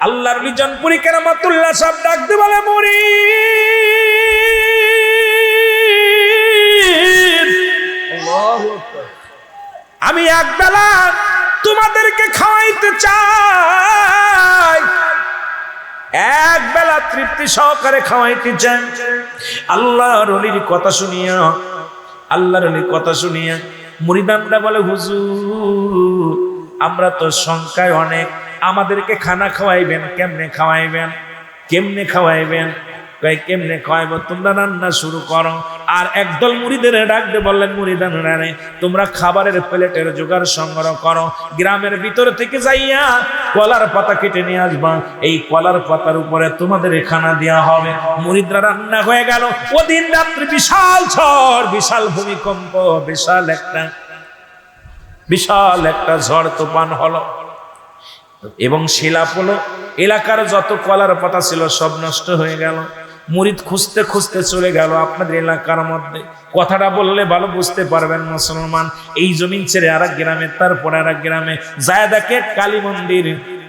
আল্লাহর লিজনপুরি কেরামতুল্লাহ সব ডাক দিয়ে বলে, মুরিদ আমি একবেলা তোমাদেরকে খাওয়াইতে চাই, একবেলা তৃপ্তি সহকারে খাওয়াইতে চাই। আল্লাহর ওলির কথা শুনিয়া, আল্লাহর ওলির কথা শুনিয়া মুরিদানরা বলে, হুজুর আমরা তো সংখ্যায় অনেক, আমাদেরকে খানা খাওয়াইবেন, কেমনে খাওয়াইবেন, কেমনে খাওয়াইবেন? কেমনে খাওয়াইব? তোমরা রান্না শুরু করো। আর একদল মুরিদের ডাকতে বললেন, মুরিদানরা রে, তোমরা খাবারের প্লেটের জোগাড় সংগ্রহ করো, গ্রামের ভিতর থেকে যাইয়া কলার পাতা কেটে নিয়ে আসবা, এই কলার পাতার উপরে তোমাদের খানা দেওয়া হবে। মুরিদরা রান্না হয়ে গেল। ওদিন রাত্রে বিশাল ঝড়, বিশাল ভূমিকম্প, বিশাল একটা ঝড় তুফান হলো এবং শিলাপ হলো। এলাকার যত কলার পাতা ছিল সব নষ্ট হয়ে গেল। মুরিদ খুঁজতে খুঁজতে চলে গেল আপনাদের এলাকার মধ্যে। কথাটা বললে ভালো বুঝতে পারবেন মুসলমান। এই জমিন ছেড়ে আরেক গ্রামে, তারপর আরেক গ্রামে যায় দেখে কালী মন্দির।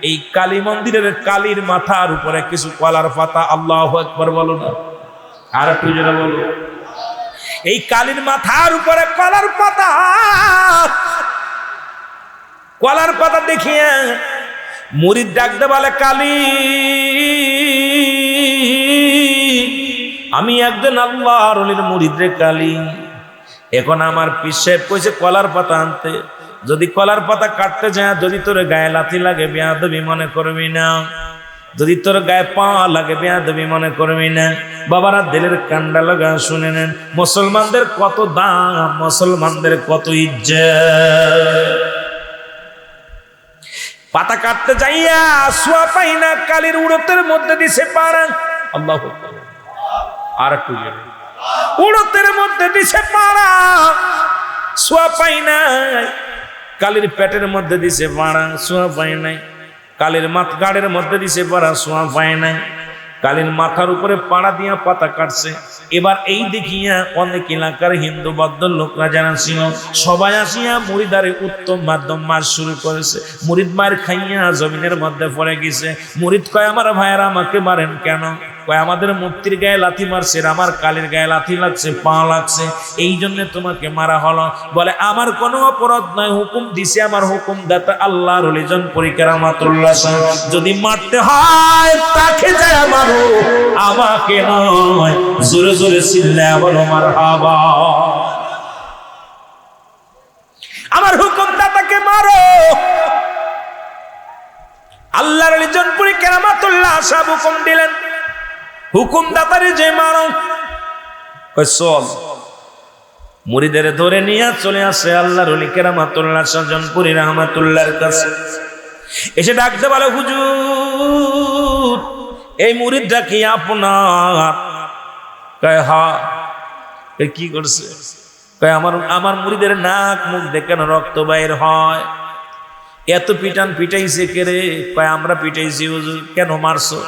এই কালী মন্দিরের কালীর মাথার উপরে কিছু কলার পাতা। আল্লাহু আকবার বলুন, আর একটু জোরে বলুন। এই কালীর মাথার উপরে কলার পাতা, কলার পাতা দেখিয়া মুরিদ ডাকতে বলে, কালী আমি একজন আল্লাহর ওলির মুরিদ রে কালী, এখন আমার পীর সাহেব কইছে কলার পাতা আনতে, যদি কলার পাতা কাটতে যায়, যদি তোর গায়ে লাথি লাগে বেয়াদবি মনে করবি না, যদি তোর গায়ে পা লাগে বেয়াদবি মনে করবি না। বাবারা দিলের কান্ডা লাগা শুনে নেন, মুসলমানদের কত দাম, মুসলমানদের কত ইজ্জত। পাতা কাটতে যাইয়া সোয়া পাই না, কালীর উড়তের মধ্যে দিছে পাড়া। আল্লাহু আকবার, আর একটু উড়তের মধ্যে দিছে পাড়া, সোয়া পাই নাই। কালীর পেটের মধ্যে দিছে পাড়া, সোয়া পাই নাই। কালীর গাড়ের মধ্যে দিছে পাড়া, সোয়া পাই নাই। কালীর মাথার উপরে পাড়া দিয়া পাতা কাটছে। এবার এই দেখিয়া অনেক এলাকার হিন্দু বৌদ্ধ লোকরা যারা ছিল সবাই আসিয়া মুরিদারে উত্তম মাধ্যম মার শুরু করেছে। মুরিদ মার খাইয়া জমিনের মধ্যে পড়ে গেছে। মুরিদ কয়, আমার ভাইয়েরা আমাকে মারেন কেন? কয়, আমাদের মুক্তির গায়ে লাথি মারছে, আমার কালীর গায়ে লাথি লাগছে, পা লাগছে, এই জন্য তোমাকে মারা হলো। বলে, আমার কোনো অপরাধ নয়, হুকুম দিছে আমার হুকুম দাতা আল্লাহর ওলি জনপুরি কেরামতুল্লাহ। যদি মারতে হয় তাকে যায় মারো, আমাকে নয়। জোরে জোরে চিল্লায়া বলো মারহাবা। আমার হুকুম দাতাকে মারো। আল্লাহর ওলি জনপুরি কেরামতুল্লাহ সাহেব হুকুম দিলেন, হুকুম দাতারে যে মারো। চল, মুরিদের ধরে নিয়ে চলে আসে আল্লাহর ওলি কেরামতুল্লাহ জনপুরি রহমাতুল্লাহর কাছে। এসে ডাকতে বলে, হুজুর এই মুরিদটা কি আপনার? কয়, হ্যাঁ। কি করছে? কয়, আমার মুরিদের নাক মুখ দেখে রক্ত বাইর হয়। এত পিটান পিটাইছে কে রে? কয়, আমরা পিটাইছি হুজুর। কেন মারছো?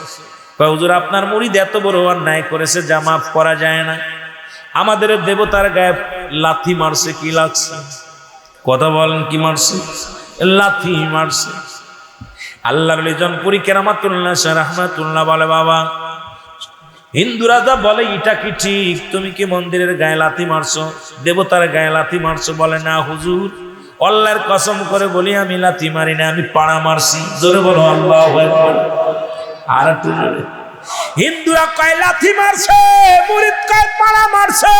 কয়, হুজুর আপনার মুরিদ এত বড় অন্যায় করেছে যা মাফ করা যায় না। আমাদের দেবতার গায়ে লাথি মারছে। কি লাগছে? কথা বলেন, কি মারছে? লাথি মারছে। আল্লাহর ওলি জনপুরি কেরামতুল্লাহ রাহমাতুল্লাহ বলে, বাবা হিন্দুরা যা বলে এটা কি ঠিক? তুমি কি মন্দিরের গায়ে লাথি মারছো, দেবতার গায়ে লাথি মারছো? বলে, না হুজুর, আল্লাহর কসম করে বলি আমি লাথি মারি না, আমি পাড়া মারছি। জোরে বলো আল্লাহু আকবার। আর একটু জোরে। হিন্দুরা কয় লাথি মারছে, মুরিদ কয় পাড়া মারছে।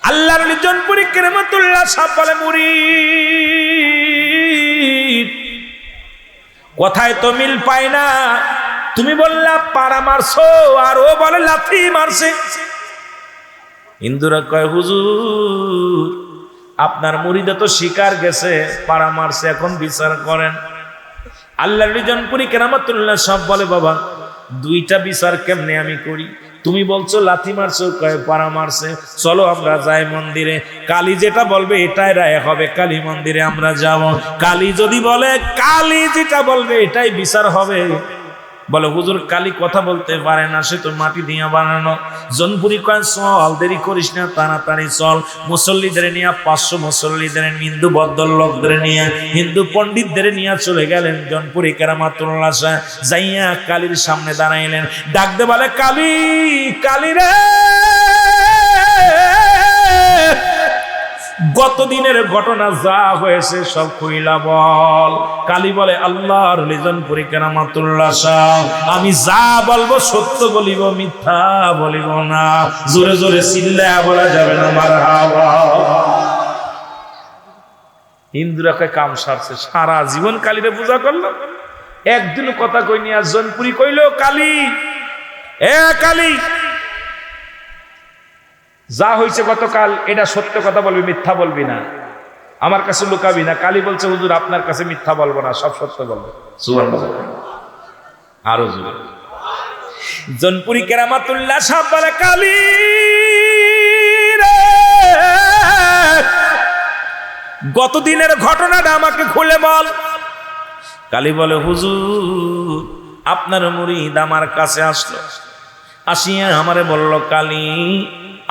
আল্লাহর ওলি জনপুরি কেরামতুল্লাহ সাহেব বলে, মুরিদ কথায় তো মিল পায় না। তুমি বললা পাড়া মারছো, আর ও বলে লাথি মারছে। হিন্দুরা কয়, হুজুর আপনার মুরিদে তো শিকার গেছে, পাড়া মারছে, এখন বিচার করেন। আল্লাহর ওলি জনপুরি কেরামতুল্লাহ সব বলে, বাবা দুইটা বিচার কেমনে আমি করি? তুমি বলছো লাথি মারছো, কয় পাড়া মারছে, চলো আমরা যাই মন্দিরে। কালী যেটা বলবে এটাই রায় হবে, কালী মন্দিরে আমরা যাব। কালী যদি বলে, কালী যেটা বলবে এটাই বিচার হবে, বলে হুজুর কালী কথা বলতে পারে না, সে তো মাটি দিয়ে বানানো। জনপুরি কয় চল, দেরি করিস না, তাড়াতাড়ি চল। মুসল্লিদের নিয়ে 500 মুসল্লিদের হিন্দু ভদ্রলোকদের নিয়ে হিন্দু পণ্ডিতদের নিয়ে চলে গেলেন জনপুরি কেরামাতুল্লাহ শাহ। যাইয়া কালীর সামনে দাঁড়াইলেন, ডাকতে বলে কালী, কালী রে, গত দিনের ঘটনা যা হয়েছে সব কইলা বল। কালী বলে আল্লাহর লিজনপুরি কেরামাতুল্লাহ শাহ, আমি যা বলবো সত্য বলিব, মিথ্যা বলিব না। জোরে জোরে চিল্লায়া বলা যাবে না মারহাবা। হিন্দুরা কয় কাম সারছে, সারা জীবন কালীরে পূজা করলো, একদিনও কথা কইনি। আর জনপুরি কইল কালী, এ কালী, যা হয়েছে গতকাল এটা সত্য কথা বলবি, মিথ্যা বলবি না, আমার কাছে লুকাবি না। কালী বলছে হুজুর আপনার কাছে মিথ্যা বলবো না, সব সত্য বলবো। সুবহানাল্লাহ। আরো জোরে। জনপুরি কেরামাতুল্লাহ শাহ বলে কালী রে, গত দিনের ঘটনাটা আমাকে খুলে বল। কালী বলে হুজুর আপনার মুরিদ আমার কাছে আসলো, আসিয়া আমারে বলল কালী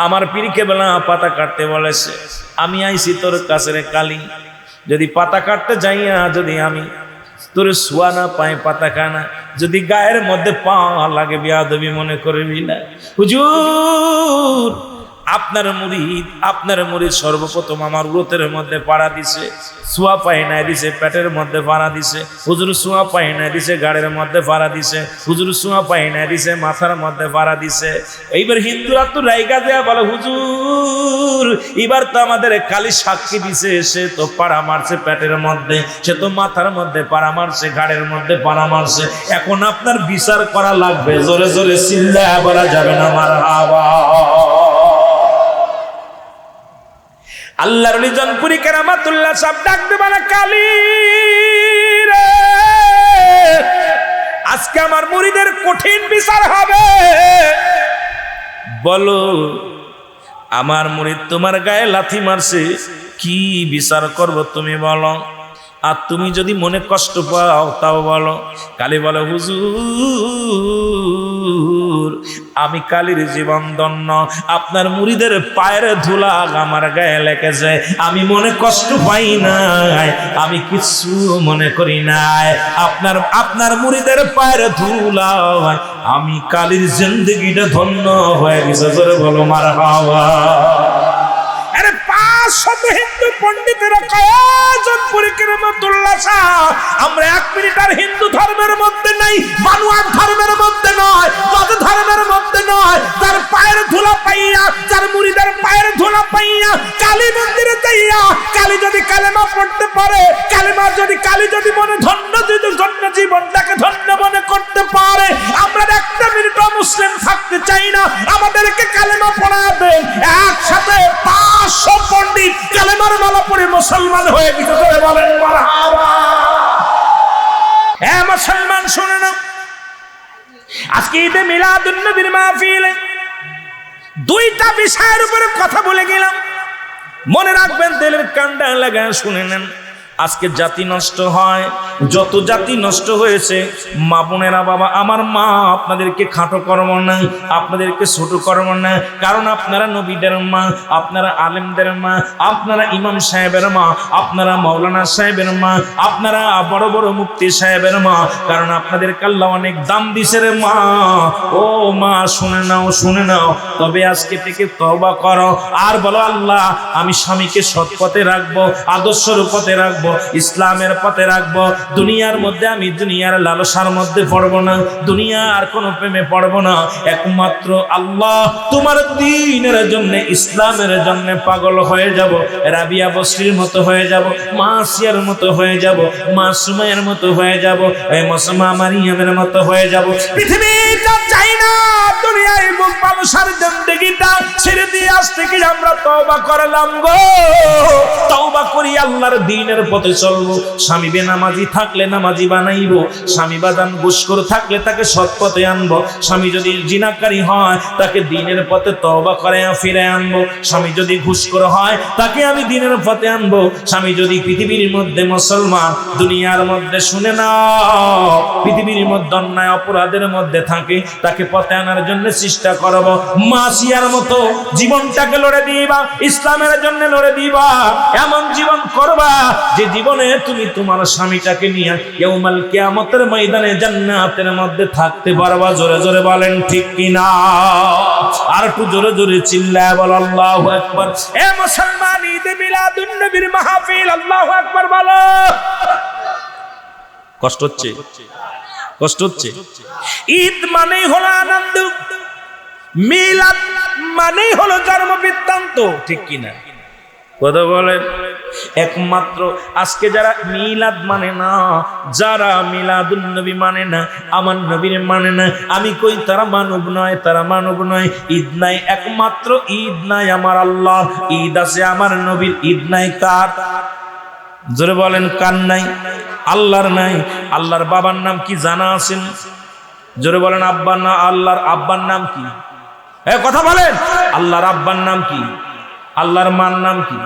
আমার পীরকে বেলা পাতা কাটতে বলেছে, আমি আইছি তোর কাছে রে কালী। যদি পাতা কাটতে যাইয়া যদি আমি তোর সোয়া না পাই পাতা খানা, যদি গায়ের মধ্যে পা লাগে বেয়াদবি মনে করবি না। হুজুর আপনার মুরিদ সর্বপ্রথম আমার উরতের মধ্যে পাড়া দিছে, সোয়া পায় না দিছে পেটের মধ্যে পাড়া দিছে। হুজুর সোয়া পায় না দিছে গাড়ের মধ্যে পাড়া দিছে। হুজুর সোয়া পায় না দিছে মাথার মধ্যে পাড়া দিছে। এইবার হিন্দুরা তো রাইগা দেয়া বলে হুজুর এবার তো আমাদের কালী সাক্ষী দিছে, সে তো পাড়া মারছে পেটের মধ্যে, সে তো মাথার মধ্যে পাড়া মারছে, গাড়ের মধ্যে পাড়া মারছে, এখন আপনার বিচার করা লাগবে। জোরে জোরে চিল্লায়া বলা যাবে না মারহাবা। আল্লাহর ওলি জনপুরি কেরামাতুল্লাহ শাহ ডাকতে বলে কালী রে, আজকে আমার মুরিদের কঠিন বিচার হবে। বলো আমার মুরিদ তোমার গায়ে লাথি মারছে, কি বিচার করব তুমি বলো। আর তুমি যদি মনে কষ্ট পাও তাও বলো। কালী বলে হুজুর আমি কালীর জীবন ধন্য, আপনার মুরিদের পায়ের ধুলা আমার গায়ে লেগেছে, আমি মনে কষ্ট পাই নাই, আমি কিছু মনে করি নাই। আপনার মুরিদের পায়ের ধুলা আমি কালীর জিন্দেগিটা ধন্য হয়ে গেছে। জোরে বলো মারহাবা। আরে 500 হিন্দু পণ্ডিতেরা জনপুরি কেরামাতুল্লাহ শাহ, আমরা 1 মিনিট আর হিন্দু ধর্মের মধ্যে নাই, বানোয়াট ধর্মের মধ্যে নয়, বৌদ্ধ ধর্মের মধ্যে নয়। তার পায়ের ধুলা পাইয়া, তার মুরিদের পায়ের ধুলা পাইয়া কালী মন্দিরে যাইয়া কালী যদি কালেমা পড়তে পারে, কালী যদি মনে ধন্য জীবনটাকে ধন্য মনে করতে পারে, আমরা 1 মিনিট মুসলিম থাকতে চাই না, আমাদেরকে কালেমা পড়াবেন। একসাথে 500 পণ্ডিত কালেমার মালা পড়ে মুসলমান হয়ে গেছে। বলেন মারহাবা। হ্যাঁ মুসলমান শুনে না, আজকে ঈদে মিলাদুন নবীর মাহফিলে 2টা বিষয়ের উপরে কথা বলে গেলাম, মনে রাখবেন, দিলের কানটা লাগায় শুনে নেন। আজকে জাতি নষ্ট হয়, যত জাতি নষ্ট হয়েছে, মা বোনেরা বাবা আমার মা আপনাদেরকে খাটো করব না, আপনাদেরকে ছোট করব না, কারণ আপনারা নবীদের মা, আপনারা আলেমদের মা, আপনারা ইমাম সাহেবের মা, আপনারা মাওলানা সাহেবের মা, আপনারা বড় বড় মুফতি সাহেবের মা, কারণ আপনাদেরকে আল্লাহ অনেক দাম দিছে রে মা। ও মা শুনে নাও, তবে আজকে থেকে তওবা করো আর বলো আল্লাহ আমি স্বামীকে সৎ পথে রাখবো, আদর্শের পথে রাখবো, ইসলামের পথে রাখবো। দুনিয়ার মধ্যে আমি দুনিয়ার লালসার মধ্যে পড়বো না, দুনিয়ার কোনো প্রেমে পড়বো না, একমাত্র আল্লাহ তোমার দ্বীনের জন্য, ইসলামের জন্য পাগল হয়ে যাব। রাবিয়া বসরির মতো হয়ে যাব, মা আসিয়ার মতো হয়ে যাব, মা সুমাইয়ের মতো হয়ে যাব, এই মা মারিয়ামের মতো হয়ে যাব। পৃথিবীটা চাই না দুনিয়ায় মুখ সংসার জিন্দেগিটা ছেড়ে দিয়ে আজ থেকে আমরা তওবা করলাম গো, তওবা করি আল্লাহর দ্বীনের পথে চলবো। স্বামী বেনামাজি থাকলে নামাজি বানাইবো, স্বামী বাজান ঘুষখোর থাকলে তাকে সৎ পথে আনবো, স্বামী যদি জিনাকারী হয় তাকে দ্বীনের পথে তওবা করে ফিরে আনবো, স্বামী যদি ঘুষখোর হয় তাকে আমি দ্বীনের পথে আনবো, স্বামী যদি পৃথিবীর মধ্যে মুসলমান দুনিয়ার মধ্যে শুনে না পৃথিবীর মধ্যে অন্যায় অপরাধের মধ্যে থাকে তাকে পথে আনার জন্য চেষ্টা করব। মাসিয়ার মতো জীবনটাকে লড়ে দিবা, ইসলামের জন্য লড়ে দিবা, এমন জীবন করবা যে জীবনে তুমি তোমার স্বামীটাকে নিয়ে ইয়াউমাল কিয়ামতের ময়দানে জান্নাতের মধ্যে থাকতে পারবা। জোরে জোরে বলেন ঠিক কিনা? আর একটু জোরে জোরে চিল্লায় বল আল্লাহু আকবার। এ মুসলমান, ঈদে মিলাদুন নবীর মাহফিল, আল্লাহু আকবার বলো। কষ্ট হচ্ছে? কষ্ট হচ্ছে? ঈদ মানেই হলো আনন্দ, মিলাদ মানেই হলো জন্ম বৃত্তান্ত, ঠিক কিনা? কথা বলেন। একমাত্র আজকে যারা মিলাদ মানে না, যারা মিলাদুন নবী মানে না, আমার নবীর মানে না, আমি কই তারা মানব নয়, তারা মানব নয়। ঈদ নাই, একমাত্র ঈদ নাই আমার আল্লাহ, ঈদ আছে আমার নবীর। ঈদ নাই কার? জোরে বলেন কার নাই? আল্লাহর নাই। আল্লাহর বাবার নাম কি জানা আছেন? জোরে বলেন আব্বার নাম। আল্লাহর আব্বার নাম কি? কথা বলেন। আল্লাহর আব্বার নাম কি? আল্লাহর মার নাম কি?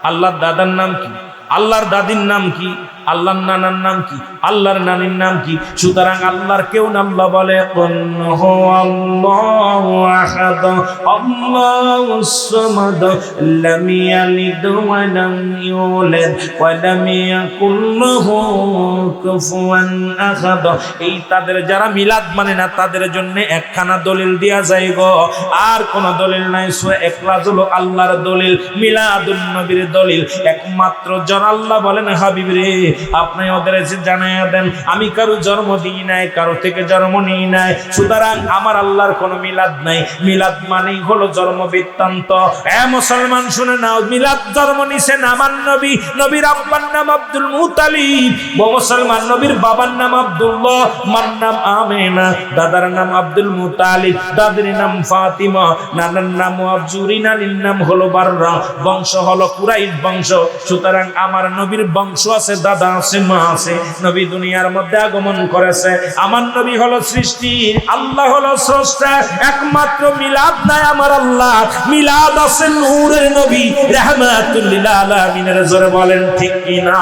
আল্লাহর দাদার নাম কি? আল্লাহর দাদির নাম কি? আল্লাহর নানার নাম কি? আল্লাহর নানির নাম কি? সুতরাং আল্লাহর কেউ নাম বলে কুল হুয়াল্লাহু আহাদ আল্লাহুস সামাদ লাম ইয়ালিদ ওয়া লাম ইউলাদ ওয়া লাম ইয়াকুল লাহু কুফুয়ান আহাদ। এই তাদের যারা মিলাদ মানে না তাদের জন্য একখানা দলিল দেয়া যায় গো, আর কোন দলিল নাই। সূরা ইখলাস হলো আল্লাহর দলিল, মিলাদুন নবীর দলিল। একমাত্র যারা আল্লাহ বলেন হাবিব রে আপনি ওদের জানাইয়া দেন আমি কারো জন্ম দিই নাই, কারো থেকে জন্ম নিই নাই, সুতরাং আমার আল্লাহর কোনো মিলাদ নাই। মিলাদ মানেই হলো জন্ম বৃত্তান্ত। মুসলমান শুনে নাও, মিলাদ জন্ম নিছেন আমার নবী, নবীর আব্বার নাম আব্দুল মুতালিব, মুসলমান নবীর বাবার নাম আব্দুল্লাহ, মার নাম আমেনা, দাদার নাম আব্দুল মুতালিব, দাদির নাম ফাতিমা, নানার নাম আবজুরি, নানির নাম হলো বাররা, বংশ হলো কুরাইশ বংশ। সুতরাং আমার নবীর বংশ আছে, দাদা আছে, মা আছে। নবী দুনিয়ার মধ্যে আগমন করেছে। আমার নবী হলো সৃষ্টির, আল্লাহ হলো স্রষ্টা। একমাত্র মিলাদ নাই আমার আল্লাহ, মিলাদ আছে নূরের নবী রাহমাতুল লিল আলামিনের। জোরে বলেন ঠিক কিনা?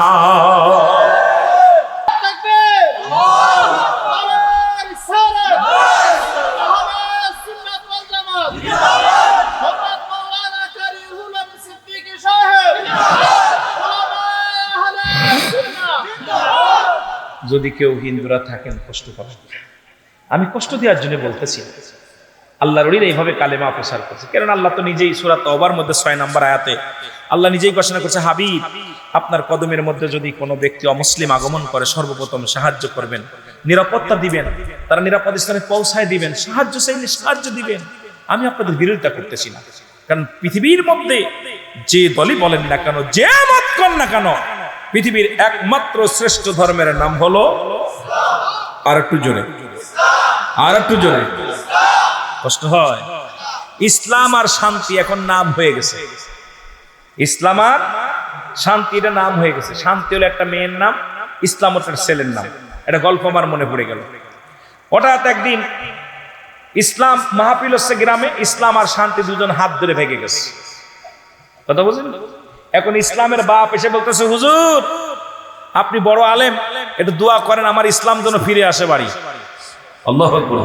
যদি কেউ হিন্দুরা থাকেন কষ্ট পাবেন, আমি কষ্ট দেওয়ার জন্য বলতেছি। আল্লাহর ওলিরা এইভাবে কালেমা প্রচার করছে, কারণ আল্লাহ তো নিজেই সূরা তওবার মধ্যে 6 নম্বর আয়াতে আল্লাহ নিজেই ঘোষণা করছে, হাবিব আপনার কদমের মধ্যে যদি কোনো ব্যক্তি অমুসলিম আগমন করে সর্বপ্রথম সাহায্য করবেন, নিরাপত্তা দিবেন, তারা নিরাপদ স্থানে পৌঁছায় দিবেন, সাহায্য চাইলে সাহায্য দিবেন। আমি আপনাদের বিরোধিতা করতেছি না, কারণ পৃথিবীর মধ্যে যে দলই বলেন না কেন, যে মত করেন না কেন, পৃথিবীর একমাত্র শ্রেষ্ঠ ধর্মের নাম হলো, আর একটু জোরে, আর একটু জোরে, কষ্ট হয়, ইসলাম আর শান্তি এখন নাম হয়ে গেছে। ইসলাম আর শান্তি এটা নাম হয়ে গেছে। শান্তি হলো একটা মেয়ের নাম, ইসলাম ওটার ছেলের নাম। এটা গল্প আমার মনে পড়ে গেল। হঠাৎ একদিন ইসলাম মাহফিল হচ্ছে গ্রামে, ইসলাম আর শান্তি দুজন হাত ধরে ভেঙে গেছে। কথা বুঝলেন? এখন ইসলামের বাপ এসে বলতেছে, হুজুর আপনি বড় আলেম, একটু দোয়া করেন আমার ইসলাম যেন ফিরে আসে বাড়ি। আল্লাহু আকবার।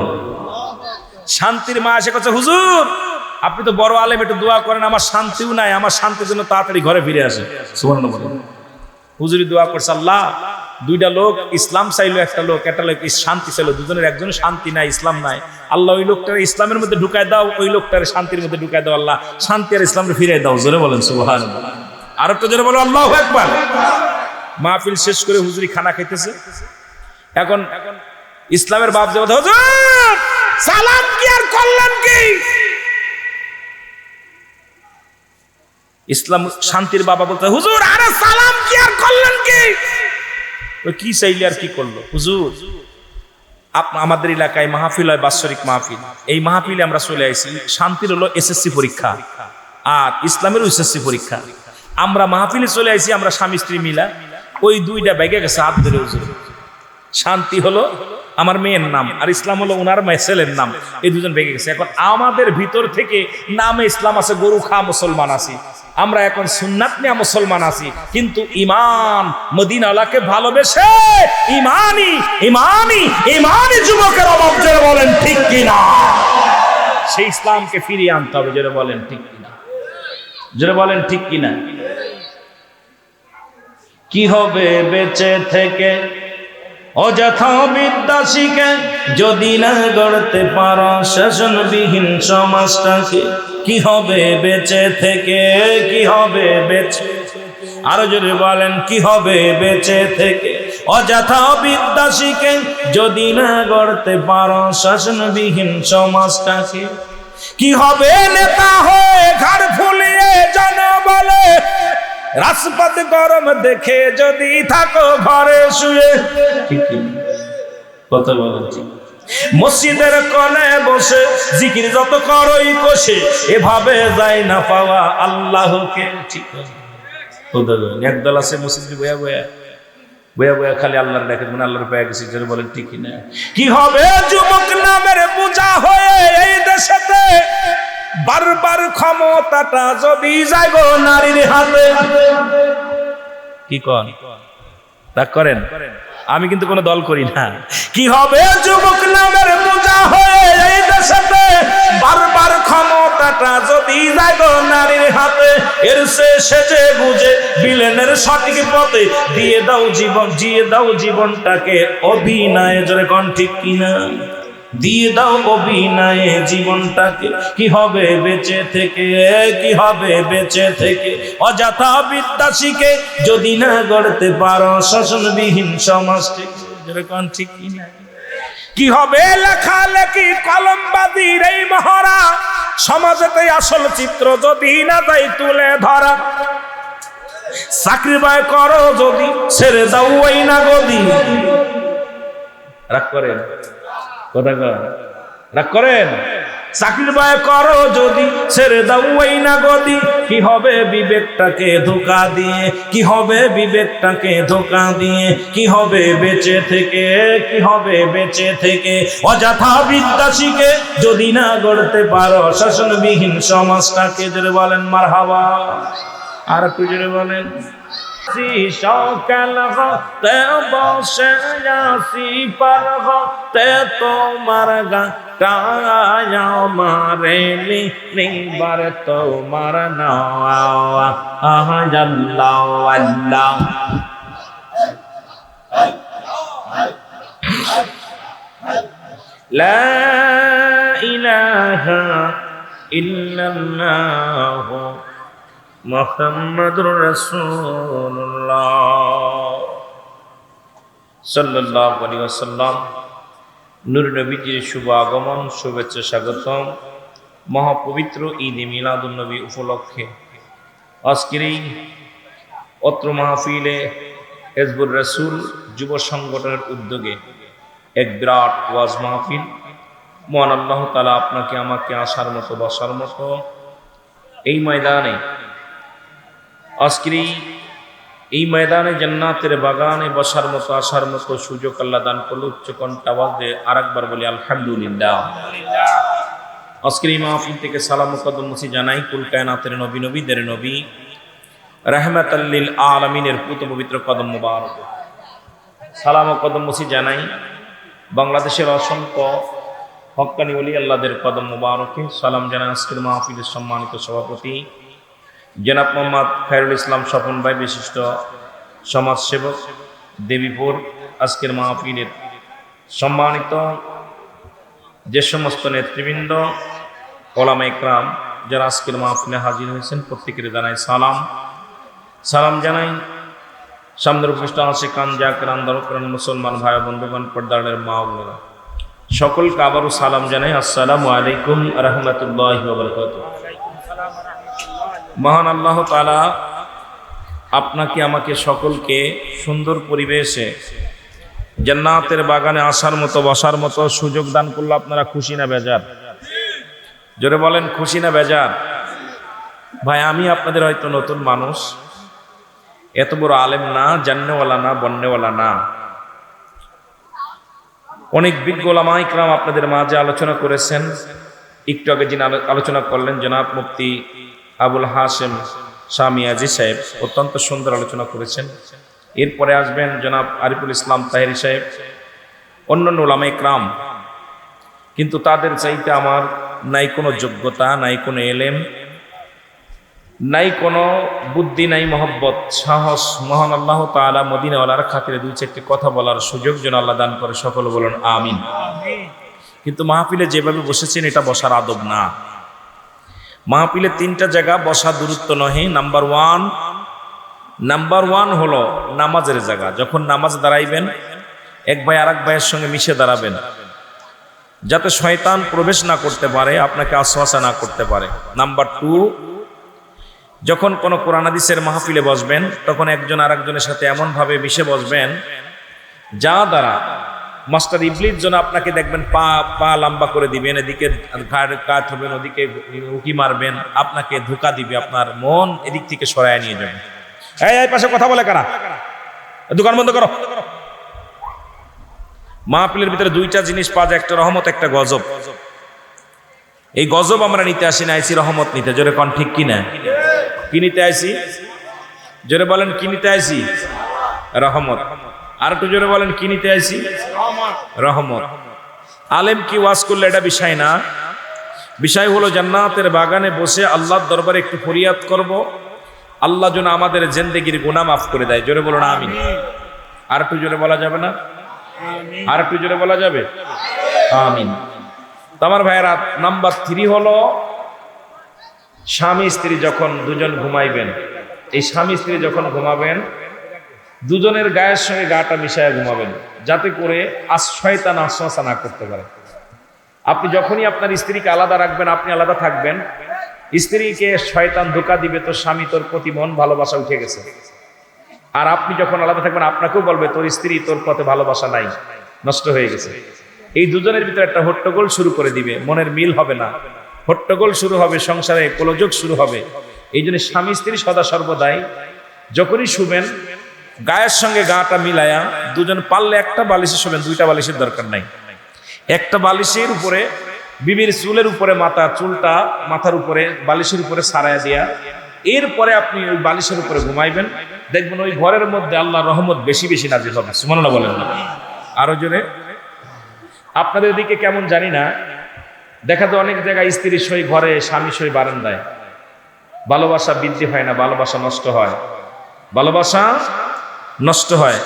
শান্তির মা এসে বলছে, হুজুর আপনি তো বড় আলেম, একটু দোয়া করেন আমার শান্তিও নাই, আমার শান্তির জন্য তাড়াতাড়ি ঘরে ফিরে আসে। সুবহানাল্লাহ। হুজুরি দোয়া করছে, আল্লাহ দুইটা লোক ইসলাম চাইলো, একটা লোক শান্তি চাইলো, দুজনের একজনের শান্তি নাই, ইসলাম নাই। আল্লাহ ওই লোকটা ইসলামের মধ্যে ঢুকায় দাও, ওই লোকটার শান্তির মধ্যে ঢুকায় দাও। আল্লাহ শান্তি আর ইসলামকে ফিরিয়ে দাও। জোরে বলেন সুবহানাল্লাহ। আর একটা জোরে বলো আল্লাহু আকবার। মাহফিল শেষ করে হুজুরি খানা খাইতেছে। এখন ইসলামের বাপ যে হুজুর সালাম কি আর করলেন কি? ইসলাম শান্তির বাবা বলতে, হুজুর আরে সালাম কি আর করলেন কি? কি চাইলে আর কি করলো? হুজুর আমাদের এলাকায় মাহফিল হয়, বাৎসরিক মাহফিল। এই মাহফিলে আমরা চলে আসি। শান্তির হলো এসএসসি পরীক্ষা আর ইসলামের এসএসসি পরীক্ষা। আমরা মাহফিলে চলে আসি, আমরা স্বামী স্ত্রী মিলা, ওই দুইটা ব্যাগে গেছে হাত ধরে হুজুর। শান্তি হলো আমার মেয়ের নাম আর ইসলাম হলো ওনার ছেলের নাম, এই দুজন বেগে গেছে। এখন আমাদের ভিতর থেকে নামে ইসলাম আছে, গরু খা মুসলমান আছি, আমরা এখন সুন্নাত নিয়ে মুসলমান আছি, কিন্তু ইমান মদিনাওয়ালাকে ভালোবেসে ইমানি ইমানি ইমানি যুবকের অভাব, যারা বলেন ঠিক কিনা, সেই ইসলামকে ফিরিয়ে আনতে হবে। যারা বলেন ঠিক কিনা, যারা বলেন ঠিক কিনা। কি হবে বেঁচে থেকে অযথা বিদ্যা শিখে, যদি না গড়তে পারো শাসনবিহীন সমাজটাকে। কি হবে বেঁচে থেকে, কি হবে বেঁচে, আরো জোরে বলেন কি হবে বেঁচে থেকে অযথা বিদ্যা শিখে, যদি না গড়তে পারো শাসনবিহীন সমাজটাকে। কি হবে নেতা হয়ে ঘাড় ফুলিয়ে জনবলে, রাজপথ গরম দেখে যদি থাকো ঘরে শুয়ে। কথা বলেন ঠিক। মসজিদের কোণে বসে জিকির যত করই কষে, এভাবে যায় না পাওয়া আল্লাহকে। ঠিক একদল আছে মসজিদে বয়া বয়া বয়া বয়া খালি আল্লাহর ডাকে, মানে আল্লাহর পেয়ে গেছে। যারা বলেন ঠিক কিনা। কি হবে যুবক নামের পূজা হয়ে এই দেশেতে, বারবার ক্ষমতাটা যদি যায় গো নারীর হাতে। কি কন রাগ করেন, আমি কিন্তু কোনো দল করি না। কি হবে যুবক নামের পূজা হয়ে এই দেশেতে, বারবার ক্ষমতাটা যদি যায় গো নারীর হাতে। এর সেজে বুঝে বিলেনের সঠিক পথে দিয়ে দাও জীবন, দিয়ে দাও জীবনটাকে অভিনয়। জোরে কন ঠিক কিনা, দিয়ে দাও অভিনয়ে জীবনটাকে। কি হবে বেঁচে থেকে, কি হবে বেঁচে থেকে অযথা বিদ্যা শিখে, যদি না গড়তে পারো শাসনবিহীন সমাজটাকে। যেরকম ঠিক কিনা। কি হবে লেখালেখি কলমবাজির এই মহড়া, সমাজেতে আসল চিত্র যদি না তাই তুলে ধরা। চাকরি বায় করো যদি, ছেড়ে দাও ওই না গদি। রাগ করেন, কথা রাগ করেন। চাকরির বায় করো যদি, ছেড়ে দাও ওই না গদি। কি হবে বিবেকটাকে ধোঁকা দিয়ে, কি হবে বিবেকটাকে ধোঁকা দিয়ে। কি হবে বেঁচে থেকে, কি হবে বেঁচে থেকে অযথা বিদ্যা শিখে, যদি না গড়তে পারো শাসনবিহীন সমাজটাকে। জোরে বলেন মারহাবা। আর একটু জোরে বলেন। সকাল হতে বসে আসি পার হতে তোমার গায় মারে নিবার তোমার নাওয়া। আল্লাহ আল্লাহ লা ইলাহা ইল্লাল্লাহ মুহাম্মাদুর রাসূলুল্লাহ সাল্লাল্লাহু আলাইহি ওয়াসাল্লাম। নূর নবীজির শুভ আগমন, শুভেচ্ছা স্বাগতম। মহাপবিত্র ঈদ মিলাদুন নবী উপলক্ষে আজকের এই অত্র মাহফিলে হিজবুর রাসূল যুব সংগঠনের উদ্যোগে এক বিরাট ওয়াজ মাহফিল। মহান আল্লাহ তাআলা আপনাকে আমাকে আসার মতো বসার মতো এই ময়দানে, আজকের এই ময়দানে জান্নাতের বাগানে বসার মতো আসার মতো সুযোগ আল্লাহ দান করল। উচ্চ কণ্ঠ আওয়াজে আরেকবার বলি আলহামদুলিল্লাহ। আজকের এই মাহফিল থেকে সালাম মুকদ্দম মুসি জানাই কুল কায়নাতের নবী, নবীদের নবী, রাহমাতাল লিল আলামিনের পুত পবিত্র কদম মুবারক। সালাম মুকদ্দম মুসি জানাই বাংলাদেশের অসংখ্য হক্কানি ওলি আল্লাহদের কদম মুবারকে। সালাম জানাই আজকের মাহফিলের সম্মানিত সভাপতি জনাব মোহাম্মদ খায়রুল ইসলাম স্বপন ভাই, বিশিষ্ট সমাজসেবক দেবীপুর। আজকের মাহফিলের সম্মানিত যে সমস্ত নেতৃবৃন্দ, ওলামা ইকরাম যারা আজকের মাহফিলে হাজির হয়েছেন, প্রত্যেকের জানাই সালাম। সালাম জানাই সামনের উপস্থিত আশিকান জাকির আন্দোলন মুসলমান ভাই বন্ধুগণ, পর্দারের মা বোনেরা, সকলকে আবারও সালাম জানাই। আসসালামু আলাইকুম রাহমাতুল্লাহি ওয়া বারাকাতুহু। মহান আল্লাহ তাআলা আপনাকে আমাকে সকলকে সুন্দর পরিবেশে জান্নাতের বাগানে আসার মতো বসার মতো সুযোগ দান করলো, আপনারা খুশি না বেজার? জোরে বলেন, খুশি না বেজার? ভাই, আমি আপনাদের হয়তো নতুন মানুষ, এত বড় আলেম না, জান্নেওয়ালা না, বন্নেওয়ালা না। অনেক বিজ্ঞ ওলামা ইকরাম আপনাদের মাঝে আলোচনা করেছেন। একটু আগে যিনি আলোচনা করলেন জনাব মুফতি আবুল হাশেম শাহ মিয়াজি সাহেব, অত্যন্ত সুন্দর আলোচনা করেছেন। এরপরে আসবেন জনাব আরিফুল ইসলাম তাহেরি সাহেব, অন্যান্য ওলামা ইকরাম। কিন্তু তাদের চাইতে আমার নাই কোনো যোগ্যতা, নাই কোনো এলেম, নাই কোনো বুদ্ধি, নাই মহব্বত, সাহস। মহান আল্লাহ তাআলা মদিনাওয়ালার খাতিরে দুই চারটি কথা বলার সুযোগ যেন আল্লাহ দান করে, সকলে বলুন আমিন। কিন্তু মাহফিলে যেভাবে বসেছেন এটা বসার আদব না। মাহফিলে তিনটা জায়গা বসা দূরত্ব নহে। নাম্বার ওয়ান হলো নামাজের জায়গা। যখন নামাজ দাঁড়াইবেন, এক ভাই আর এক ভাইয়ের সঙ্গে মিশে দাঁড়াবেন, যাতে শয়তান প্রবেশ না করতে পারে, আপনাকে আশ্বাসা না করতে পারে। নাম্বার টু, যখন কোনো কোরআন হাদিসের মাহফিলে বসবেন, তখন একজন আর একজনের সাথে এমনভাবে মিশে বসবেন যা দ্বারা মাস্টার ইবলিস যেন আপনাকে দেখবেন পা লম্বা করে দিবেন, এদিকে কাঠ হবেন, ওদিকে উকি মারবেন, আপনাকে ধোঁকা দিবে, আপনার মন এদিক থেকে সরায় নিয়ে যাবে। এই পাশে কথা বলে কারা? দোকান বন্ধ করো। মাহফিলের ভিতরে দুইটা জিনিস পাওয়া যায়, একটা রহমত, একটা গজব। এই গজব আমরা নিতে আসি না, আইসি রহমত নিতে। জোরে কন ঠিক কিনা? কি নিতে আইসি? জোরে বলেন, কি নিতে আইসি? রহমত। আর একটু জোরে বলেন, কি নিতে আইসি? রহমত। আলেম কি ওয়াজ করলে এটা বিষয় না। বিষয় হলো জান্নাতের বাগানে বসে আল্লাহর দরবারে একটু ফরিয়াদ করব, আল্লাহ যেন আমাদের জিন্দেগির গুনাহ মাফ করে দেয়। জোরে বলুন আমিন। আর একটু জোরে বলা যাবে না? আর একটু জোরে বলা যাবে? আমিন। আমার ভাইয়েরা, নাম্বার 3 হলো স্বামী স্ত্রী যখন দুজন ঘুমাইবেন, এই স্বামী স্ত্রী যখন ঘুমাবেন, দুজনের গায়ের সঙ্গে গাটা মিশায় ঘুমাবেন, যাতে করে শয়তান আশ্বাসা না করতে পারে। আপনি যখনই আপনার স্ত্রীকে আলাদা রাখবেন, আপনি আলাদা থাকবেন, স্ত্রীকে শয়তান ধোঁকা দিবে, তোর স্বামী তোর প্রতি মন ভালোবাসা উঠে গেছে। আর আপনি যখন আলাদা থাকবেন, আপনাকেও বলবে তোর স্ত্রী তোর প্রতি ভালোবাসা নাই, নষ্ট হয়ে গেছে। এই দুজনের ভিতরে একটা হট্টগোল শুরু করে দিবে, মনের মিল হবে না, হট্টগোল শুরু হবে, সংসারে গোলযোগ শুরু হবে। এই জন্য স্বামী স্ত্রী সদা সর্বদাই যখনই শুবেন, গায়ের সঙ্গে গাটা মিলায়া দুজন পারলে একটা বালিশে শুবেন, দুইটা বালিশের দরকার নাই। একটা বালিশের উপরে বিবির চুলের উপরে চুলটা মাথার উপরে বালিশের উপরে সারায়া দিয়া, এরপরে আপনি ওই বালিশের উপরে ঘুমাইবেন, দেখবেন ওই ঘরের মধ্যে আল্লাহর রহমত বেশি বেশি নাজিল হবে। সুবহানাল্লাহ বলেন না? আরো জোরে। আপনাদের দিকে কেমন জানি না, দেখা যায় অনেক জায়গায় স্ত্রী সই ঘরে, স্বামী সই বারান্দায়। ভালোবাসা বৃদ্ধি হয় না, ভালোবাসা নষ্ট হয়। ভালোবাসা নষ্ট হয়।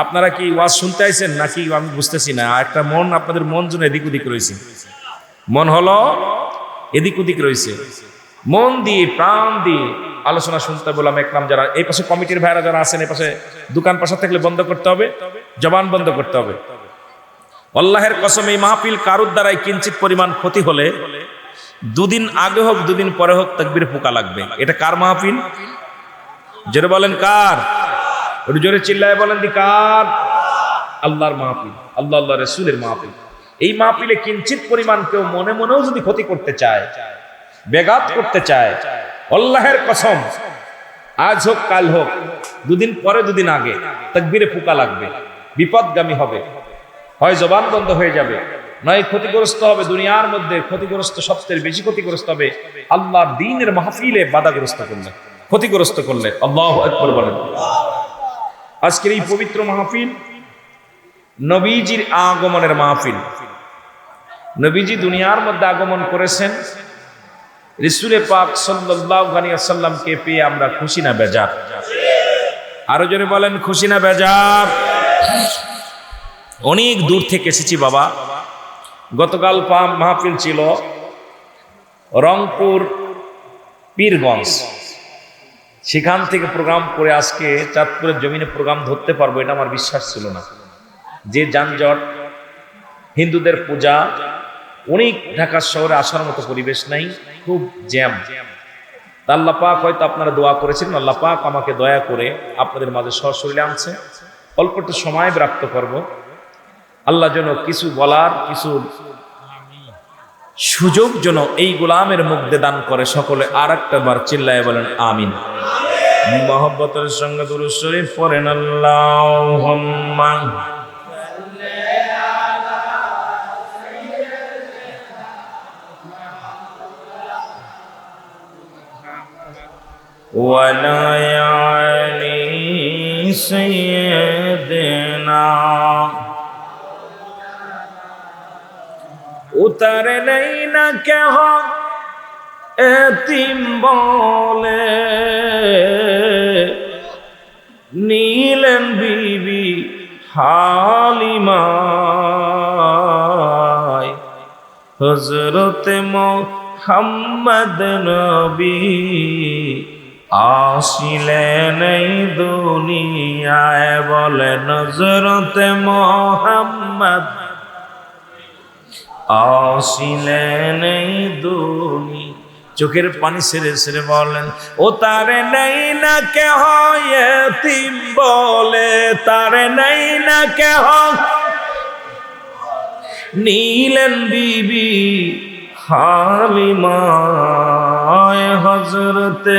আপনারা কি ওয়াজ শুনতে আইছেন নাকি আমি বুঝতেছি না। একটা মন, আপনাদের মন যেন এদিক ওদিক রয়েছে, মন হলো এদিক ওদিক রয়েছে। মন দিয়ে প্রাণ দিয়ে আলোচনা শুনতে বললাম। একরাম যারা এই পাশে কমিটির ভাইরা যারা আছেন, এই পাশে দোকান পাশা থাকলে বন্ধ করতে হবে, জবান বন্ধ করতে হবে। আল্লাহের কসম, এই মাহফিল কারুর দ্বারাই কিঞ্চিত পরিমাণ ক্ষতি হলে, দুদিন আগে হোক দুদিন পরে হোক, তাকবীরে পোকা লাগবে। এটা কার মাহফিল? জোরে বলেন কার? জোরে চিল্লায় বলেন দি কার? আল্লাহর মাহফিল, আল্লাহ আল্লাহ রাসূলের মাহফিল। এই মাহফিলে কিঞ্চিত পরিমাণ কেউ মনে মনেও যদি ক্ষতি করতে চায়, বেগাত করতে চায়, আল্লাহের কসম, আজ হোক কাল হোক, দুদিন পরে দুদিন আগে তাকবীরে পোকা লাগবে, বিপদগামী হবে। হয় জবান বন্ধ হয়ে যাবে, নয় ক্ষতিগ্রস্ত হবে। দুনিয়ার মধ্যে ক্ষতিগ্রস্ত সবচেয়ে বেশি ক্ষতিগ্রস্ত হবে আল্লাহর দ্বীনের মাহফিলে বাধাগ্রস্ত করলে, ক্ষতিগ্রস্ত করলে। আল্লাহু আকবার বলেন। আজকের এই পবিত্র মাহফিল নবীজির আগমনের মাহফিল। নবীজি দুনিয়ার মধ্যে আগমন করেছেন, রাসূল পাক সাল্লাল্লাহু আলাইহি ওয়াসাল্লামকে পেয়ে আমরা খুশি না বেজার? আরো জোরে বলেন, খুশি না বেজার? অনেক দূর থেকে এসেছি বাবা। গতকাল মাহফিল ছিল রংপুর পীরগঞ্জ, সেখান থেকে প্রোগ্রাম করে আজকে চাঁদপুরের জমিনে প্রোগ্রাম ধরতে পারবো, এটা আমার বিশ্বাস ছিল না। যে যানজট, হিন্দুদের পূজা, অনেক ঢাকা শহরে আসার মতো পরিবেশ নাই, খুব জ্যাম। আল্লাহ পাক হয়তো আপনারা দোয়া করেছিলেন, আল্লাহ পাক আমাকে দয়া করে আপনাদের মাঝে সশরীরে আনছে। অল্প একটু সময় প্রাপ্ত করব। আল্লাহ যেন কিছু বলার কিছু সুযোগ যেন এই গোলামের মধ্যে দান করে। সকলে আর একটা বার চিল্লায় বলেন আমিন। মহব্বতের সঙ্গে দুরূদ শরীফ পড়েন আল্লাহুম্মা ওয়ালা আলি সাইয়্যিদিনা। উতারে নেই না কেহ এতিম বলে, নীলেন বিবি হালিমায়। হযরতে মুহাম্মদ নবী আসিলেন এই দুনিয়ায়, বলেন হযরতে মুহাম্মদ আসিলেন এই দুনিয়ায়। চোখের পানি ছেড়ে ছেড়ে বলেন ও তারে নেই না কেহ এতিম বলে, তারে নেই না কেহ নীলেন বিবি হালিমায়। হযরতে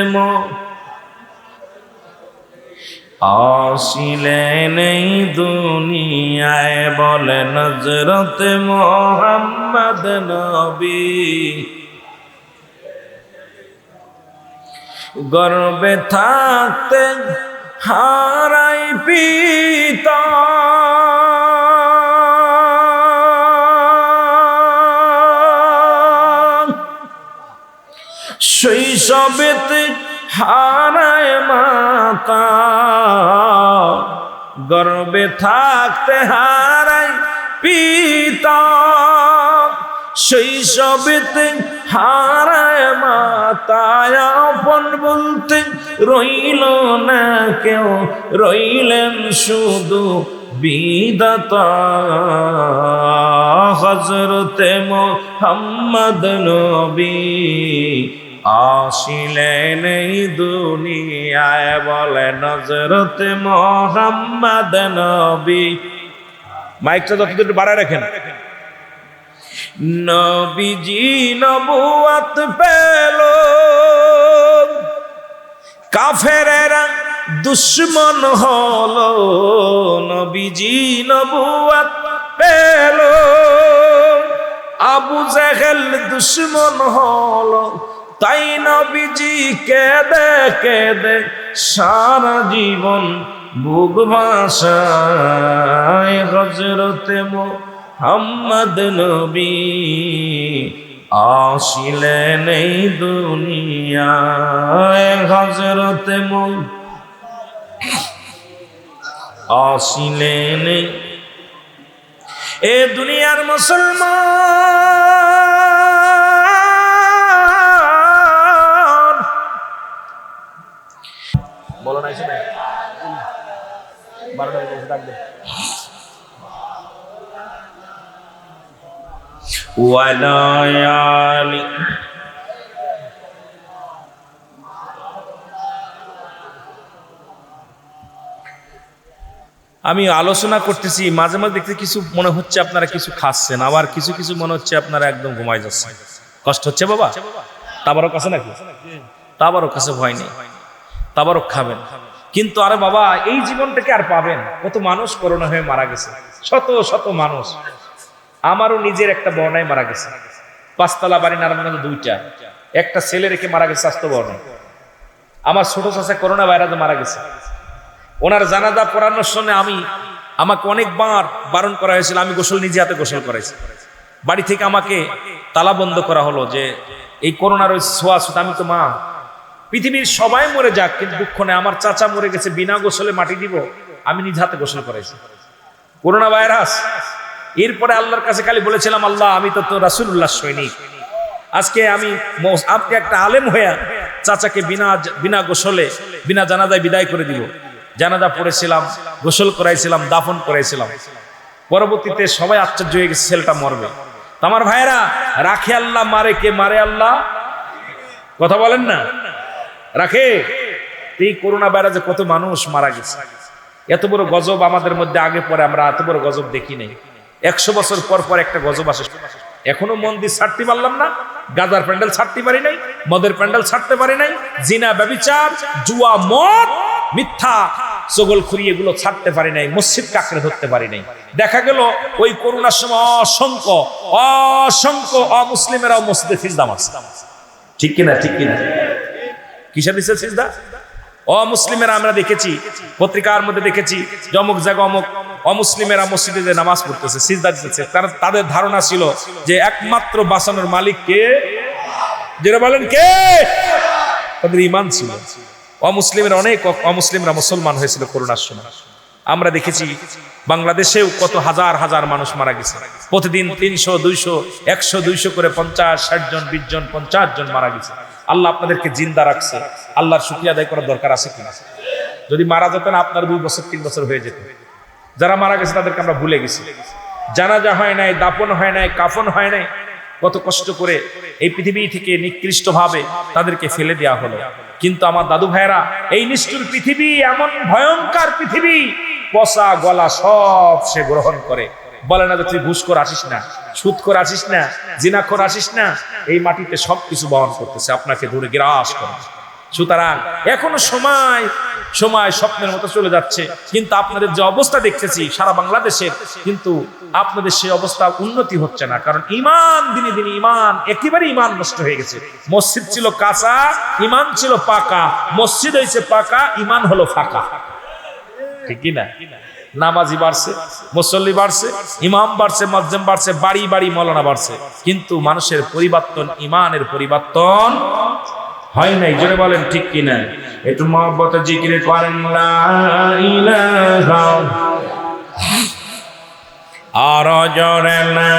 আসিলেন এই দুনিয়ায়, বলেন হযরতে মুহাম্মদ নবী। গর্বে থাকতে হারাই পিতা, শৈশবেতে হারায় মাতা। গর্বে থাকতে হারাই পিতা, শৈশবেতে হারায় মাতা। আপন বলতে রইল না কেউ, রইলেন শুধু বিধাতা। হযরতে মুহাম্মদ নবী আসিলেন এই দুনিয়ায়, বলেন হযরতে মুহাম্মদ নবী। মাইকটা যত একটু বাড়ায় রাখেন। নবীজি নবুয়ত পেল, কাফেরেরা দুশ্মন হলো। নবীজি নবুয়ত পেল, আবু জেহেল দুশ্মন হলো। তাই নবীজি কেঁদে কেঁদে সারা জীবন বুক ভাসায়। হযরতে মুহাম্মদ নবী আসিলেন এই দুনিয়ায়। হযরতে আসিলেন এ দুনিয়ার মুসলমান। বলো না এসে নাই 12টা বসে থাকবে। ওয়ালায়ালি আমি আলোচনা করতেছি, মাঝে মাঝে দেখতে কিছু মনে হচ্ছে আপনারা কিছু খাচ্ছেন, আবার কিছু কিছু মনে হচ্ছে আপনারা একদম ঘুমাই যাচ্ছেন। কষ্ট হচ্ছে বাবা? তাবারক আছে নাকি? তাবারক আছে, ভয় নেই, তাবারক খাবেন। কিন্তু আরে বাবা এই জীবনটাকে আর পাবেন? কত মানুষ করোনা হয়ে মারা গেছে, শত শত মানুষ। আমারও নিজের একটা বর্ণায় মারা গেছে, 5 তলা বাড়ি, নারায়ণগঞ্জে 2টা। একটা ছেলে রেখে মারা গেছে স্বাস্থ্য বর্ণায়। আমার ছোট চাচা করোনা ভাইরাসে মারা গেছে। ওনার জানাজা পড়ানোর সময় আমাকে অনেকবার বারণ করা হয়েছিল, আমি গোসল নিজে হাতে গোসল করাইছি। বাড়ি থেকে আমাকে তালা বন্ধ করা হলো যে এই করোনার ওই ছোঁয়া ছুত। আমি তো মা, পৃথিবীর সবাই মরে যাক কিন্তু দুঃখ নেই, আমার চাচা মরে গেছে, বিনা গোসলে মাটি দিব, আমি নিজ হাতে গোসল করাইছি। Corona virus. এরপরে আল্লাহর কাছে খালি বলেছিলাম, আল্লাহ আমি তো রাসূলুল্লাহ সৈনিক, আজকে আপনি একটা আলেম হইয়া চাচাকে বিনা গোসলে বিনা জানাজায় বিদায় করে দিব। জানাজা পড়েছিলাম, গোসল করাইছিলাম, দাফন করাইছিলাম। পরবর্তীতে সবাই আশ্চর্য হয়ে গেছে ছেলেটা মরবে। তো আমার ভাইরা, রাখে আল্লাহ, মারে কে? মারে আল্লাহ। কথা বলেন না, রাখে। এই করোনা ভাইরাসে কত মানুষ মারা গেছে। এত বড় গজব আমাদের মধ্যে আগে পরে আমরা এত বড় গজব দেখি নাই। 100 বছর পর পর একটা গজব আসে। এখনো মন্দির ছাড়তে পারলাম না, গাজার প্যান্ডেল ছাড়তে পারি নাই, মদের প্যান্ডেল ছাড়তে পারি নাই, জিনা ব্যভিচার জুয়া মদ মিথ্যা চগলখুরি এগুলো ছাড়তে পারি নাই, মসজিদ কাকড়ে ধরতে পারি নাই। দেখা গেল ওই করোনার সময় অসংখ্য অমুসলিমেরাও মসজিদে সিজদা মারছে। ঠিক কিনা? ঠিক কিনা? কিসের দিচ্ছে সিজদা? অমুসলিমেরা আমরা দেখেছি, পত্রিকার মধ্যে দেখেছি যে অমুক জায়গা অমুক অমুসলিমেরা মসজিদে যে নামাজ পড়তেছে, সিজদা দিতেছে। তাদের ধারণা ছিল যে একমাত্র বাঁচানোর মালিক কে? যারা বলেন কে? তাদের ঈমান ছিল। অমুসলিমের অনেক অমুসলিমরা মুসলমান হয়েছিল করোনার সময়। আমরা দেখেছি বাংলাদেশেও কত হাজার হাজার মানুষ মারা গেছে। প্রতিদিন 300, 200, 100, 200 করে 50, 60 জন, 20 জন, 50 জন মারা গেছে। আল্লাহ আপনাদেরকে জিন্দা রাখছে, আল্লাহর শুকরিয়া আদায় করার দরকার আছে কিনা? যদি মারা যেতেন আপনার 2 বছর 3 বছর হয়ে যেত। যারা মারা গেছে তাদেরকে আমরা ভুলে গেছি। জানাজা হয় নাই, দাফন হয় নাই, কাফন হয় নাই। কত কষ্ট করে এই পৃথিবী থেকে নিকৃষ্ট ভাবে তাদেরকে ফেলে দেওয়া হলো। কিন্তু আমার দাদু ভাইরা, এই নিষ্ঠুর পৃথিবী এমন ভয়ঙ্কর পৃথিবী, পচা গলা সব সে গ্রহণ করে। বলে না যে তুই ঘুষ করে আসিস না, সুদ করে আসিস না, জিনা করে আসিস না, এই মাটিতে সবকিছু বহন করতেছে, আপনাকে ধরে গ্রাস করে। সুতরাং এখনো সময় স্বপ্নের মতো চলে যাচ্ছে। কিন্তু আপনাদের যে অবস্থা দেখতেছি সারা বাংলাদেশের, কিন্তু আপনাদের সেই অবস্থা উন্নতি হচ্ছে না। কারণ ঈমান দিনে দিনে ঈমান একেবারে ঈমান নষ্ট হয়ে গেছে। মসজিদ ছিল কাঁচা, ঈমান ছিল পাকা। মসজিদ হয়েছে পাকা, ঈমান হলো ফাঁকা। ঠিক কি না? নামাজি বাড়ছে, মুসল্লি বাড়ছে, ইমাম বাড়ছে, মুয়াজ্জিম বাড়ছে, বাড়ি বাড়ি মাওলানা বাড়ছে, কিন্তু মানুষের পরিবর্তন, ঈমানের পরিবর্তন হয় নাই। জোরে বলেন ঠিক কিনা? একটু মহব্বতে জিকির করেন লা ইলাহা, আর জোরে লা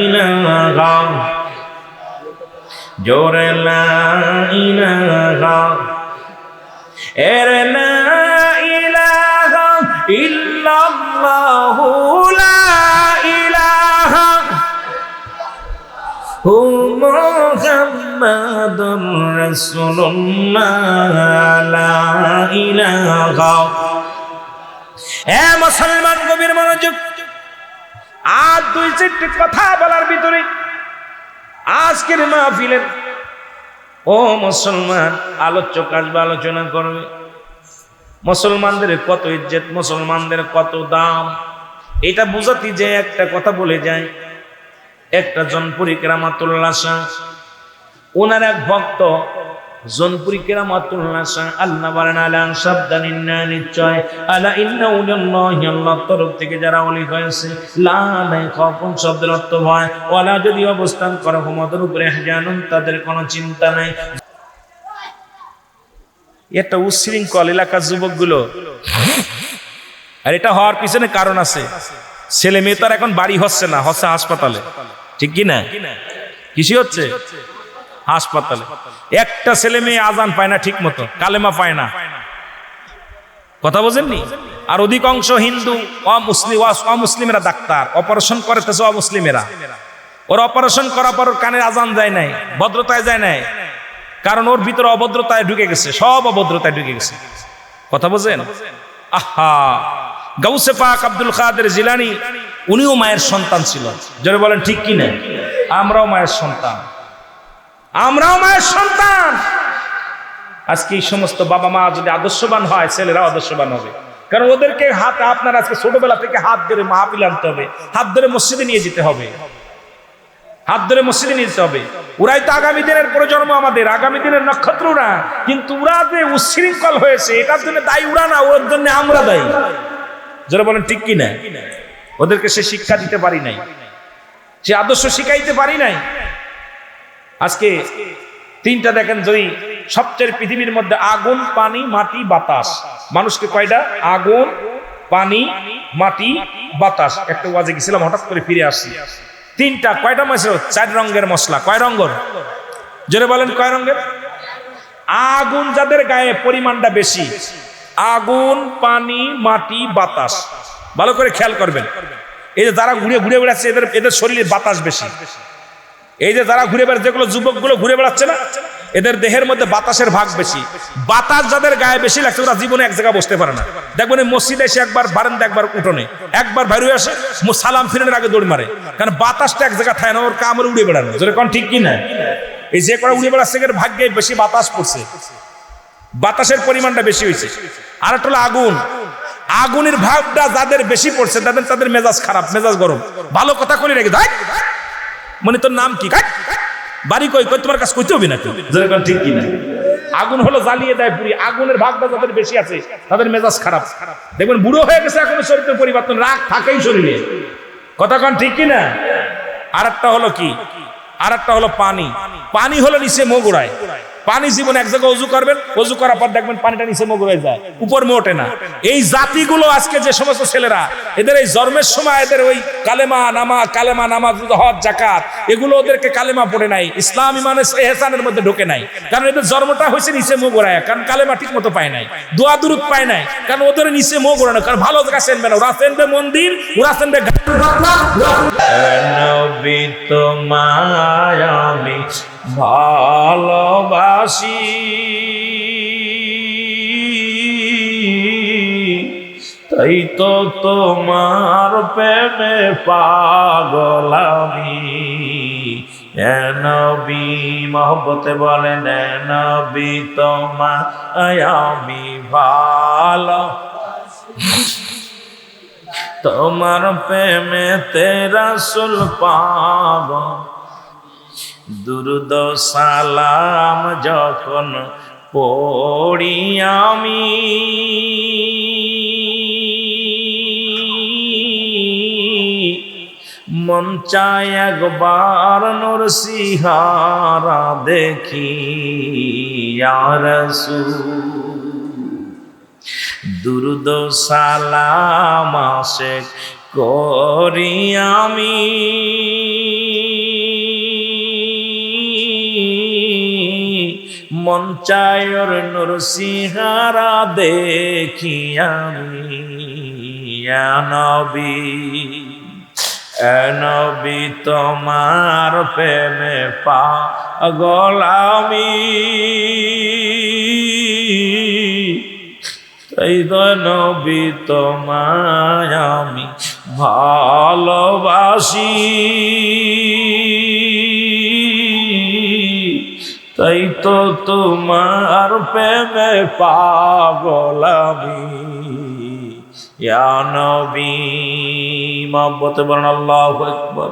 ইলাহা, জোরে লা ইলাহা, এর লা ইলাহা ইল্লাল্লাহু লা ইলাহা মুহাম্মাদুর রাসূলুল্লাহ লা ইলাহা। এ মুসলমান গভীর মনোযোগ। আর 2-4টি কথা বলার ভিতরে আজকের মাহফিলের ও মুসলমান আলোচক আসবে, আলোচনা করবে মুসলমানদের কত ইজ্জত, মুসলমানদের কত দাম। এটা বুঝাতে যে একটা কথা বলে যায়। একটা জনপুরি কেরামাতুল্লাহ শাহ, ওনার এক ভক্ত জনপুরি কেরামাতুল্লাহ শাহ, আল্লাহ বলেন আলা সাবধানিন না, নিশ্চয় আলা ইন্না উলিল্লাহি, আল্লাহর তরফ থেকে যারা ওলি হয়েছে, লা নাই খাউফুন শব্দের অর্থ ভয়, ওয়ালা যদি অবস্থান করে হুমদের উপরে জানুন, তাদের কোনো চিন্তা নাই। একটা উশৃঙ্খল এলাকার যুবকগুলো, আর এটা হওয়ার পিছনে কারণ আছে। ছেলে মেয়ে তো আর এখন বাড়ি হচ্ছে না, হচ্ছে হাসপাতালে। ঠিক কি না? কিসে হচ্ছে? হাসপাতালে। একটা ছেলে মেয়ে আজান পায় না ঠিক মতো, কালেমা পায় না। কথা বোঝেননি? আর অধিকাংশ হিন্দু অমুসলিমেরা ডাক্তার, অপারেশন করতেছে অমুসলিমেরা। ওর অপারেশন করার পর কানে আজান যায় নাই, ভদ্রতায় যায় নাই, কারণ ওর ভিতরে অভদ্রতায় ঢুকে গেছে, সব অভদ্রতায় ঢুকে গেছে। কথা বোঝেন? আহা, গাউসে পাক আব্দুল কাদের জিলানী, উনিও মায়ের সন্তান ছিল। যারা বলেন ঠিক কি না? আমরাও মায়ের সন্তান, আমরাও মায়ের সন্তান। আজকে এই সমস্ত বাবা মা যদি আদর্শবান হয়, ছেলেরাও আদর্শবান হবে। কারণ ওদেরকে হাতে আপনার আজকে ছোটবেলা থেকে হাত ধরে মাহফিল আনতে হবে, হাত ধরে মসজিদে নিয়ে যেতে হবে, হাত ধরে মসজিদে নিয়ে যেতে হবে। ওরাই তো আগামী দিনের প্রজন্ম, আমাদের আগামী দিনের নক্ষত্র ওরা। কিন্তু ওরা যে উচ্ছৃঙ্খল হয়েছে, এটার জন্য দায়ী ওরা না, ওর জন্য আমরা দায়ী। যারা বলেন ঠিক কি না? ওদেরকে সে শিক্ষা দিতে পারি নাই, সে আদর্শ শিখাইতে পারি নাই। আজকে 3টা দেখেন, যদি সবচেয়ে পৃথিবীর মধ্যে আগুন, পানি, মাটি, বাতাস, মানুষকে কয়টা? আগুন, পানি, মাটি, বাতাস। একটা ওয়াজে গেছিলাম, হঠাৎ করে ফিরে আসছি। 3টা কয়টা মশলা? 4 রঙের মশলা। কয় রঙের? জোরে বলেন কয় রঙের? আগুন যাদের গায়ে পরিমাণটা বেশি, আগুন, পানি, মাটি, বাতাস। ভালো করে খেয়াল করবেন। এই যে যারা ঘুরে ঘুরে বেড়াচ্ছে, এদের শরীরে বাতাস বেশি। এই যে যারা ঘুরে বেড়াচ্ছে, যেগুলো যুবকগুলো ঘুরে বেড়াচ্ছে না, এদের দেহের মধ্যে বাতাসের ভাগ বেশি। বাতাস যাদের গায়ে বেশি লাগছে ওরা জীবনে এক জায়গায় বসতে পারে না। দেখবেন এই মসজিদে এসে একবার বারান্দা, একবার উঠোনে, একবার বাইরে আসে, সালাম ফিরানোর আগে দৌড় মারে, কারণ বাতাসটা এক জায়গায় থাকে না, ওর কামড়ে উড়ে বেড়ানো। যেটা কোন ঠিক কি না? এই যে করা উড়ে বেড়াচ্ছে এর ভাগ্যে বেশি বাতাস পড়ছে, বাতাসের পরিমাণটা বেশি হয়েছে। আর একটা হলো আগুন। আগুনের ভাবটা যাদের বেশি পড়ছে তাদের মেজাজ খারাপ, মেজাজ গরম। ভালো কথা কই রেখে দেখ, মানে তোর নাম কি, বাড়ি কই, তোমার কাছে কইতে হবে না, ঠিক কি না? আগুন হলো জ্বালিয়ে দেয় পুরি। আগুনের ভাগটা যাদের বেশি আছে তাদের মেজাজ খারাপ। দেখবেন বুড়ো হয়ে গেছে এখনো শরীরের পরিবর্তন, রাগ থাকেই শরীরে, কথা কন ঠিক কি না? আর একটা হলো কি, আর একটা হলো পানি। পানি হলো নিচে মোগড়ায়। পানি জীবনে এক জায়গায় অজু করবেন, অজু করার পর দেখবেন পানিটা নিচে মোগড়ায় যায়, উপর মোটে না। এই জাতিগুলো আজকে যে সমস্ত ছেলেরা, এদের এই জন্মের সময় এদের ওই কালেমা নামাজ হজ যাকাত এগুলো ওদেরকে কালেমা পড়ে নাই, ইসলাম ইমানের ইহসানের মধ্যে ঢোকে নাই, কারণ এদের জন্মটা হয়েছে নিচে মোগড়ায়, কারণ কালেমা ঠিক মতো পায় নাই, দোয়া দুরুদ পায় নাই, কারণ ওদের নিচে মোগড়ানো। কারণ ভালো জায়গা চেনবে না, ওরা চেনবে মন্দির, ওরা চেনবে নবী তোমায় আমি ভালোবাসি, তাই তো তোমার প্রেমে পাগল আমি। নবী মহব্বতে বলেন, নবী তোমায় আমি ভালো, তোমার প্রেমেতে রাসূল পাগল। দুরুদ সালাম যখন পড়ি আমি, মন চায় একবার নূর সিহারা দেখি ইয়া রাসূল। দুরুদ সালাম আশিক করি আমি, মন চায় ওর নূর সিহারা দেখি আমি। ইয়া নবী, নবী তোমার প্রেমে পাগল আমি, তাই তো নবী তোমায় আমি ভালোবাসি, তাই তো তোমার প্রেমে পাগল আমি। ইয়া নবী মহব্বতে বলেন আল্লাহু আকবার।